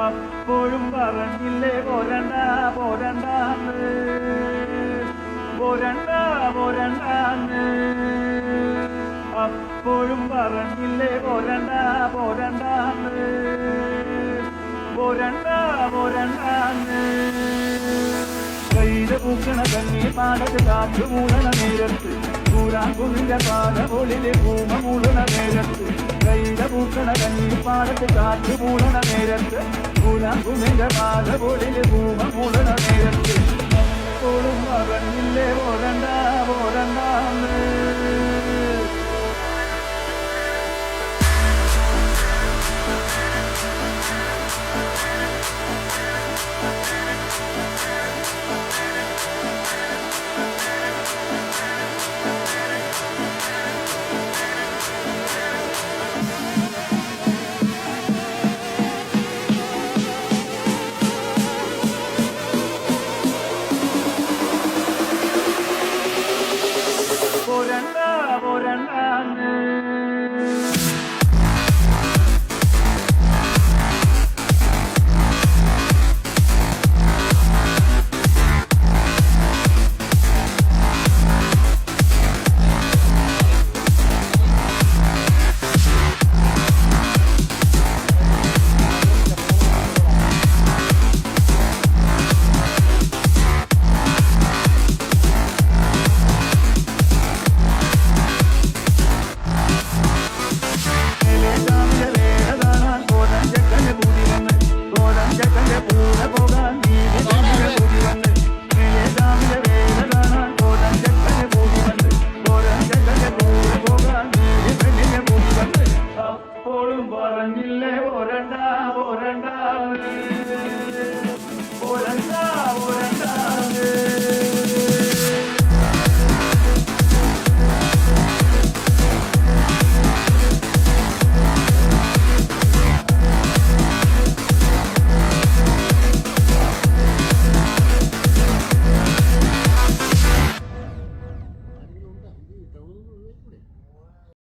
അപ്പോഴും പറഞ്ഞില്ലേ പോരണ്ട പോരണ്ടാന്ന് പോരണ്ട പോരണ്ടാന്ന് അപ്പോഴും പറഞ്ഞില്ലേ പോരണ്ട പോരണ്ടാന്ന് പോരണ്ട പോരണ്ടാന്ന് കയ്യില് പൂക്കണ കണ്ണി പാടത്ത് കാറ്റ് മൂടണ നേരത്ത് കൂരാങ്കുന്നിന്റെ പാലപൊളില് പൂമ മൂടണ നേരത്ത് കയ്യില് പൂക്കണ കണ്ണി പാടത്ത് കാറ്റ് മൂടണ നേരത്ത് കൂരാങ്കുന്നിന്റെ പാലപൊളില് പൂമ മൂടണ നേരത്ത് അപ്പോഴും പറഞ്ഞില്ലേ പോരണ്ട